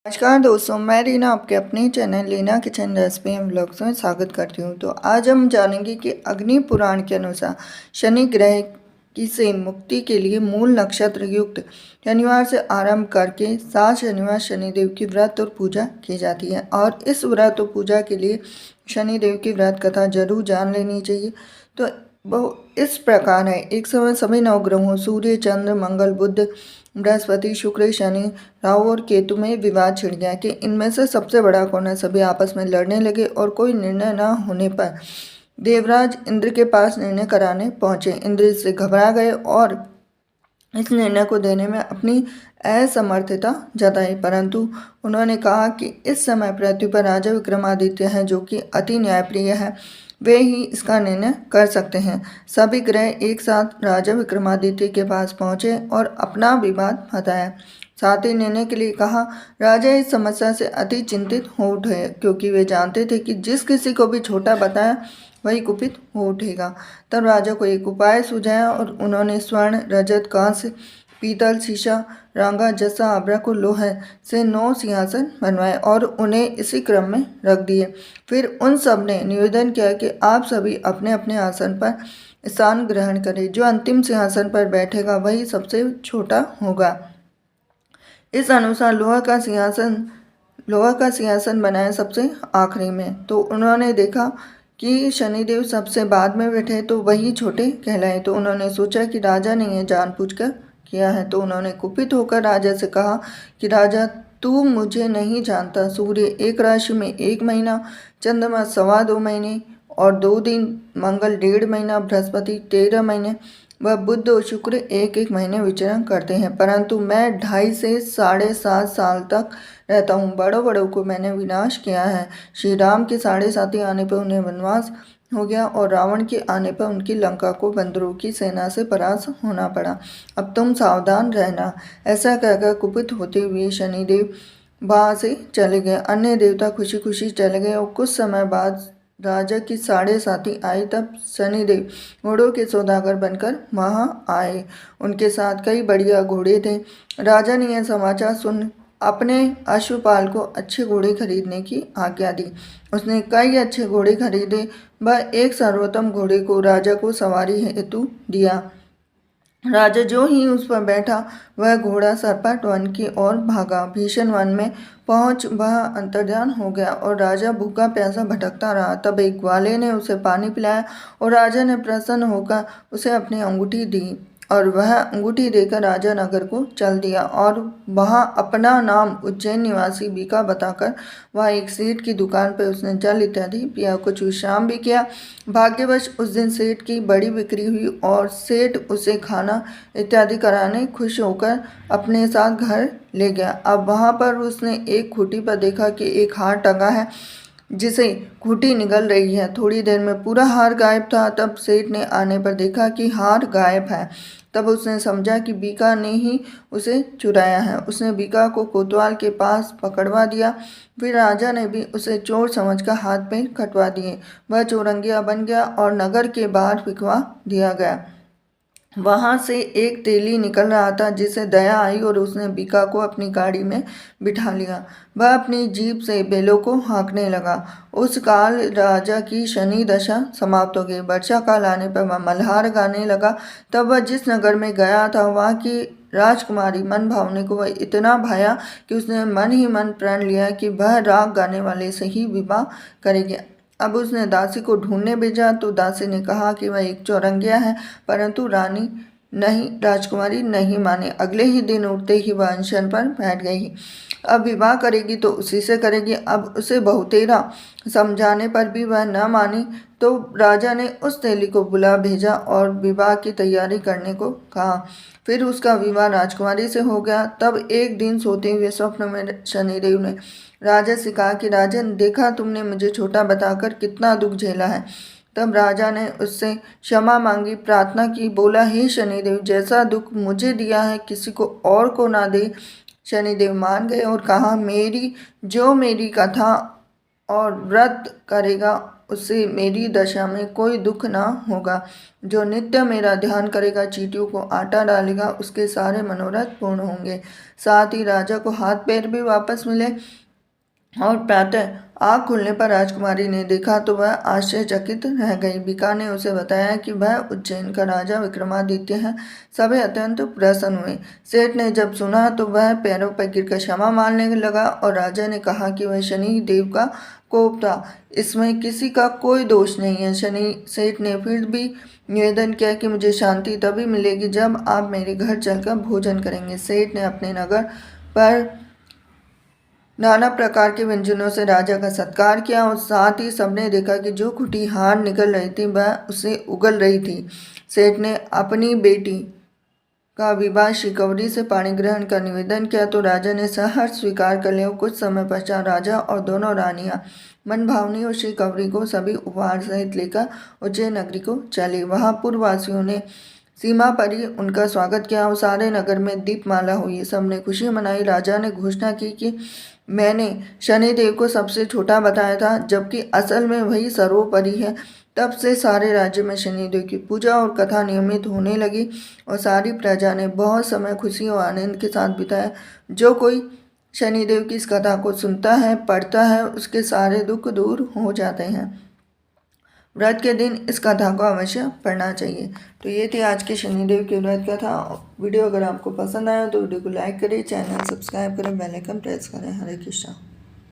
नमस्कार दोस्तों, मैं रीना आपके अपने channel Leena kitchen recipe and blogs में स्वागत करती हूँ। तो आज हम जानेंगे कि अग्नि पुराण के अनुसार शनि ग्रह की से मुक्ति के लिए मूल नक्षत्र युक्त शनिवार से आरंभ करके 7 शनिवार शनिदेव की व्रत और पूजा की जाती है। और इस व्रत और पूजा के लिए शनिदेव की व्रत कथा जरूर जान लेनी चाहिए। तो वो इस प्रकार है। एक समय सभी नवग्रहों सूर्य, चंद्र, मंगल, बुध, बृहस्पति, शुक्र, शनि, राहु और केतु में विवाद छिड़ गया कि इनमें से सबसे बड़ा कौन है। सभी आपस में लड़ने लगे और कोई निर्णय न होने पर देवराज इंद्र के पास निर्णय कराने पहुंचे। इंद्र इससे घबरा गए और इस निर्णय को देने में अपनी असमर्थता जताई, परंतु उन्होंने कहा कि इस समय पृथ्वी पर राजा विक्रमादित्य हैं जो कि अति न्यायप्रिय है, वे ही इसका निर्णय कर सकते हैं। सभी ग्रह एक साथ राजा विक्रमादित्य के पास पहुंचे और अपना विवाद बताया, साथ ही निर्णय के लिए कहा। राजा इस समस्या से अति चिंतित हो उठे क्योंकि वे जानते थे कि जिस किसी को भी छोटा बताया वही कुपित हो उठेगा। तब राजा को एक उपाय सुझाया और उन्होंने स्वर्ण, रजत, कांस्य, पीतल, शीशा, रांगा, जस्सा, आभ्रक और लोहे से 9 सिंहासन बनवाए और उन्हें इसी क्रम में रख दिए। फिर उन सब ने निवेदन किया कि आप सभी अपने अपने आसन पर स्थान ग्रहण करें। जो अंतिम सिंहासन पर बैठेगा वही सबसे छोटा होगा। इस अनुसार लोहा का सिंहासन बनाया सबसे आखिरी में। तो उन्होंने देखा कि शनिदेव सबसे बाद में बैठे तो वही छोटे कहलाए। तो उन्होंने सोचा कि राजा ने यह जानबूझकर किया है। तो उन्होंने कुपित होकर राजा से कहा कि राजा, तू मुझे नहीं जानता। सूर्य एक राशि में 1 महीना, चंद्रमा 2.25 महीने और 2 दिन, मंगल 1.5 महीना, बृहस्पति 13 महीने वह बुध और शुक्र 1-1 महीने विचरण करते हैं, परंतु मैं 2.5 से 7.5 साल तक रहता हूँ। बड़ों बड़ों को मैंने विनाश किया है। श्री राम के 7.5 आने पर उन्हें वनवास हो गया और रावण के आने पर उनकी लंका को बंदरों की सेना से परास्त होना पड़ा। अब तुम सावधान रहना। ऐसा कहकर कुपित होते हुए शनिदेव वहाँ से चले गए। अन्य देवता खुशी खुशी चले गए और कुछ समय बाद राजा की 7.5 आई। तब शनिदेव घोड़ों के सौदागर बनकर वहां आए। उनके साथ कई बढ़िया घोड़े थे। राजा ने यह समाचार सुन अपने अश्वपाल को अच्छे घोड़े खरीदने की आज्ञा दी। उसने कई अच्छे घोड़े खरीदे। वह एक सर्वोत्तम घोड़े को राजा को सवारी हेतु दिया। राजा जो ही उस पर बैठा वह घोड़ा सरपट वन की ओर भागा। भीषण वन में पहुंच वह अंतर्ध्यान हो गया और राजा भूखा प्यासा भटकता रहा। तब एक ग्वाले ने उसे पानी पिलाया और राजा ने प्रसन्न होकर उसे अपनी अंगूठी दी और वह अंगूठी देकर राजा नगर को चल दिया और वहां अपना नाम उज्जैन निवासी बीका बताकर वह एक सेठ की दुकान पर उसने जल इत्यादि पिया, कुछ विश्राम भी किया। भाग्यवश उस दिन सेठ की बड़ी बिक्री हुई और सेठ उसे खाना इत्यादि कराने खुश होकर अपने साथ घर ले गया। अब वहां पर उसने एक खूंटी पर देखा कि एक हार टंगा है जिसे खूंटी निगल रही है। थोड़ी देर में पूरा हार गायब था। तब सेठ ने आने पर देखा कि हार गायब है। तब उसने समझा कि बीका ने ही उसे चुराया है। उसने बीका को कोतवाल के पास पकड़वा दिया। फिर राजा ने भी उसे चोर समझकर हाथ पैर कटवा दिए। वह चोरंगिया बन गया और नगर के बाहर फिकवा दिया गया। वहां से एक तेली निकल रहा था जिसे दया आई और उसने बीका को अपनी गाड़ी में बिठा लिया। वह अपनी जीभ से बेलों को हाँकने लगा। उस काल राजा की शनि दशा समाप्त हो गई। वर्षा काल आने पर वह मल्हार गाने लगा। तब वह जिस नगर में गया था वहाँ की राजकुमारी मन भावने को वह इतना भाया कि उसने मन ही मन प्रण लिया कि वह राग गाने वाले से ही विवाह करेगी। अब उसने दासी को ढूंढने भेजा तो दासी ने कहा कि वह एक चौरंगिया है, परंतु राजकुमारी नहीं माने। अगले ही दिन उठते ही वह अनशन पर बैठ गई। अब विवाह करेगी तो उसी से करेगी। अब उसे बहुतेरा समझाने पर भी वह न मानी तो राजा ने उस तेली को बुला भेजा और विवाह की तैयारी करने को कहा। फिर उसका विवाह राजकुमारी से हो गया। तब एक दिन सोते हुए स्वप्न में शनिदेव ने राजा से कहा कि राजन, देखा तुमने मुझे छोटा बताकर कितना दुख झेला है। तब राजा ने उससे क्षमा मांगी, प्रार्थना की, बोला, हे शनिदेव, जैसा दुख मुझे दिया है किसी को और को ना दे। शनिदेव मान गए और कहा, मेरी कथा और व्रत करेगा उससे मेरी दशा में कोई दुख ना होगा। जो नित्य मेरा ध्यान करेगा, चींटियों को आटा डालेगा, उसके सारे मनोरथ पूर्ण होंगे। साथ ही राजा को हाथ पैर भी वापस मिले। और प्रातः आँख खुलने पर राजकुमारी ने देखा तो वह आश्चर्यचकित रह गई। बीका ने उसे बताया कि वह उज्जैन का राजा विक्रमादित्य है। सभी अत्यंत प्रसन्न हुए। सेठ ने जब सुना तो वह पैरों पर गिरकर क्षमा मांगने लगा और राजा ने कहा कि वह शनि देव का कोप था, इसमें किसी का कोई दोष नहीं है। शनि सेठ ने फिर भी निवेदन किया कि मुझे शांति तभी मिलेगी जब आप मेरे घर चलकर भोजन करेंगे। सेठ ने अपने नगर पर नाना प्रकार के व्यंजनों से राजा का सत्कार किया और साथ ही सबने देखा कि जो खुटी हार निकल रही थी वह उसे उगल रही थी। सेठ ने अपनी बेटी का विवाह शिकवरी से पाणी ग्रहण का निवेदन किया तो राजा ने सहर्ष स्वीकार कर लिया। कुछ समय पश्चात राजा और दोनों रानियां मनभावनी और शिकवरी को सभी उपहार सहित लेकर उज्जैन नगरी को चली। वहां पूर्ववासियों ने सीमा पर ही उनका स्वागत किया और सारे नगर में दीपमाला हुई। सबने खुशी मनाई। राजा ने घोषणा की कि मैंने शनिदेव को सबसे छोटा बताया था, जबकि असल में वही सर्वोपरि है। तब से सारे राज्य में शनिदेव की पूजा और कथा नियमित होने लगी और सारी प्रजा ने बहुत समय खुशी और आनंद के साथ बिताया। जो कोई शनिदेव की इस कथा को सुनता है, पढ़ता है, उसके सारे दुख दूर हो जाते हैं। व्रत के दिन इस कथा को अवश्य पढ़ना चाहिए। तो ये थी आज के शनिदेव की व्रत कथा। वीडियो अगर आपको पसंद आया तो वीडियो को लाइक करें, चैनल सब्सक्राइब करें, बेल आइकन प्रेस करें। हरे कृष्णा।